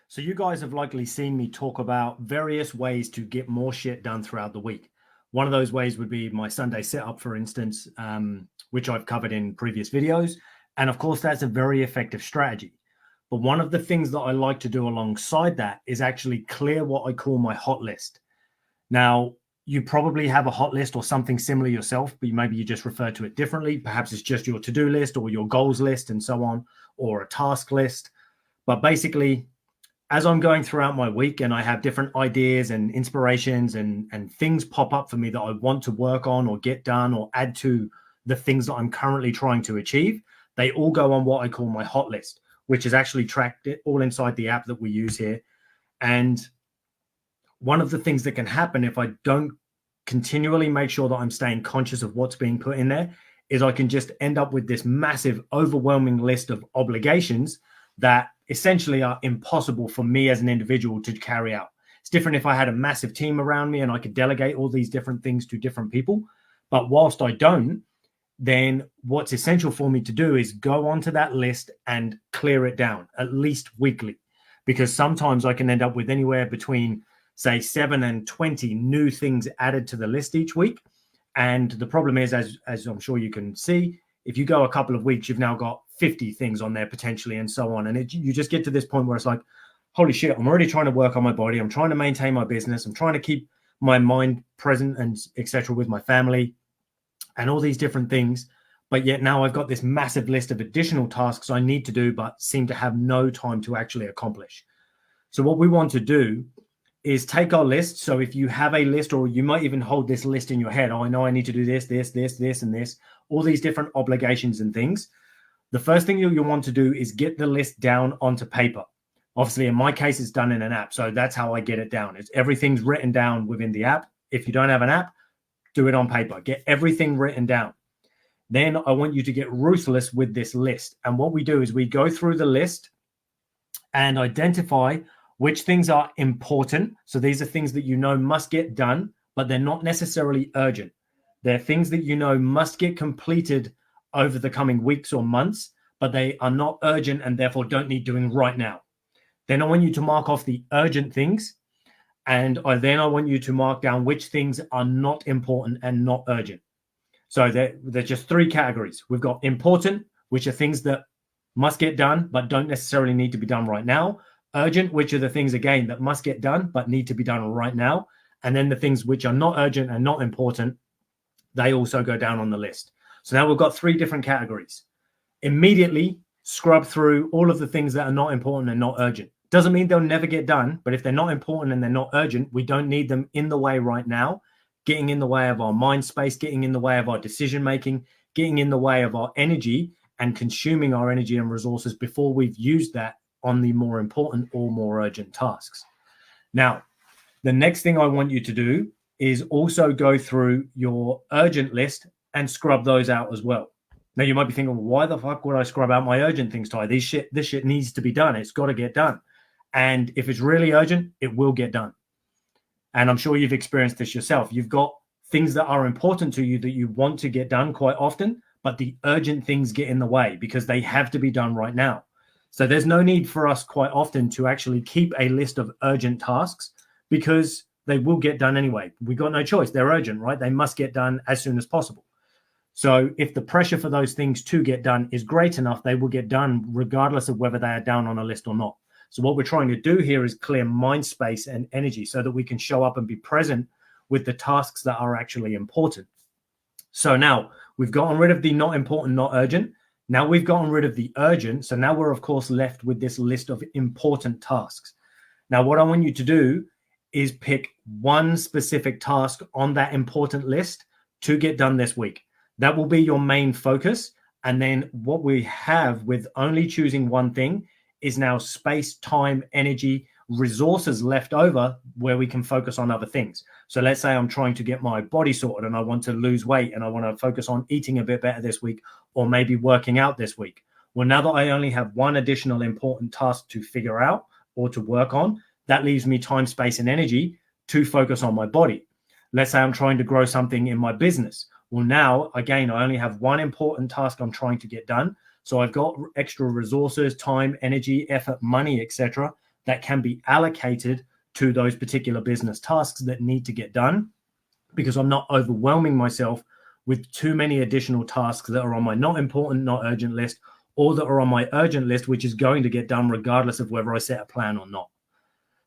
So you guys have likely seen me talk about various ways to get more shit done throughout the week. One of those ways would be my Sunday setup, for instance, which I've covered in previous videos. And of course, that's a very effective strategy. But one of the things that I like to do alongside that is actually clear what I call my hot list. Now, you probably have a hot list or something similar yourself, but maybe you just refer to it differently. Perhaps it's just your to-do list or your goals list and so on, or a task list. But basically, as I'm going throughout my week and I have different ideas and inspirations and things pop up for me that I want to work on or get done or add to the things that I'm currently trying to achieve, they all go on what I call my hot list, which is actually tracked all inside the app that we use here. And one of the things that can happen if I don't continually make sure that I'm staying conscious of what's being put in there is I can just end up with this massive, overwhelming list of obligations that essentially are impossible for me as an individual to carry out. It's different if I had a massive team around me and I could delegate all these different things to different people. But whilst I don't, then what's essential for me to do is go onto that list and clear it down, at least weekly, because sometimes I can end up with anywhere between, say, 7 and 20 new things added to the list each week. And the problem is, as I'm sure you can see, if you go a couple of weeks, you've now got 50 things on there potentially and so on. And you just get to this point where it's like, holy shit, I'm already trying to work on my body. I'm trying to maintain my business. I'm trying to keep my mind present and etc. with my family and all these different things. But yet now I've got this massive list of additional tasks I need to do, but seem to have no time to actually accomplish. So what we want to do is take our list. So if you have a list, or you might even hold this list in your head, oh, I know I need to do this, this, this, this, and this, all these different obligations and things. The first thing you'll want to do is get the list down onto paper. Obviously, in my case, it's done in an app. So that's how I get it down. Everything's written down within the app. If you don't have an app, do it on paper. Get everything written down. Then I want you to get ruthless with this list. And what we do is we go through the list and identify which things are important. So these are things that you know must get done, but they're not necessarily urgent. They're things that you know must get completed over the coming weeks or months, but they are not urgent and therefore don't need doing right now. Then I want you to mark off the urgent things. And then I want you to mark down which things are not important and not urgent. So there's just 3 categories. We've got important, which are things that must get done, but don't necessarily need to be done right now. Urgent, which are the things, again, that must get done, but need to be done right now. And then the things which are not urgent and not important, they also go down on the list. So now we've got 3 different categories. Immediately scrub through all of the things that are not important and not urgent. Doesn't mean they'll never get done, but if they're not important and they're not urgent, we don't need them in the way right now, getting in the way of our mind space, getting in the way of our decision making, getting in the way of our energy and consuming our energy and resources before we've used that on the more important or more urgent tasks. Now, the next thing I want you to do is also go through your urgent list and scrub those out as well. Now, you might be thinking, well, why the fuck would I scrub out my urgent things, Ty? This shit needs to be done. It's got to get done. And if it's really urgent, it will get done. And I'm sure you've experienced this yourself. You've got things that are important to you that you want to get done quite often, but the urgent things get in the way because they have to be done right now. So there's no need for us quite often to actually keep a list of urgent tasks because they will get done anyway. We've got no choice. They're urgent, right? They must get done as soon as possible. So if the pressure for those things to get done is great enough, they will get done regardless of whether they are down on a list or not. So what we're trying to do here is clear mind space and energy so that we can show up and be present with the tasks that are actually important. So now we've gotten rid of the not important, not urgent. Now we've gotten rid of the urgent. So now we're, of course, left with this list of important tasks. Now, what I want you to do is pick one specific task on that important list to get done this week. That will be your main focus. And then what we have with only choosing one thing is now space, time, energy, resources left over where we can focus on other things. So let's say I'm trying to get my body sorted and I want to lose weight and I want to focus on eating a bit better this week or maybe working out this week. Well, now that I only have one additional important task to figure out or to work on, that leaves me time, space, and energy to focus on my body. Let's say I'm trying to grow something in my business. Well, now, again, I only have one important task I'm trying to get done. So I've got extra resources, time, energy, effort, money, etc. that can be allocated to those particular business tasks that need to get done, because I'm not overwhelming myself with too many additional tasks that are on my not important, not urgent list, or that are on my urgent list, which is going to get done regardless of whether I set a plan or not.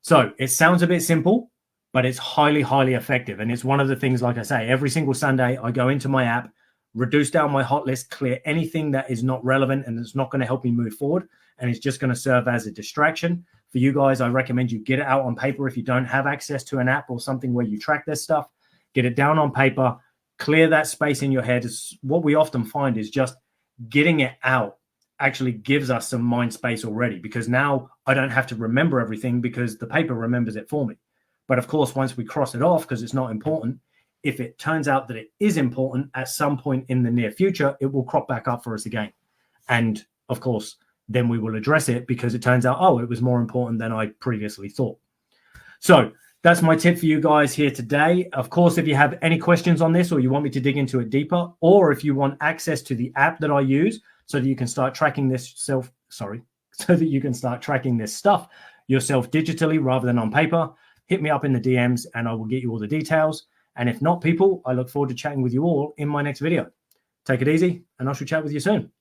So it sounds a bit simple, but it's highly, highly effective. And it's one of the things, like I say, every single Sunday I go into my app, reduce down my hot list, clear anything that is not relevant and it's not going to help me move forward. And it's just going to serve as a distraction. For you guys, I recommend you get it out on paper if you don't have access to an app or something where you track this stuff. Get it down on paper, clear that space in your head. What we often find is just getting it out actually gives us some mind space already, because now I don't have to remember everything because the paper remembers it for me. But of course, once we cross it off because it's not important, if it turns out that it is important at some point in the near future, it will crop back up for us again. And of course, then we will address it because it turns out, oh, it was more important than I previously thought. So that's my tip for you guys here today. Of course, if you have any questions on this or you want me to dig into it deeper, or if you want access to the app that I use so that you can start tracking this so that you can start tracking this stuff yourself digitally rather than on paper, hit me up in the DMs and I will get you all the details. And if not, people, I look forward to chatting with you all in my next video. Take it easy and I shall chat with you soon.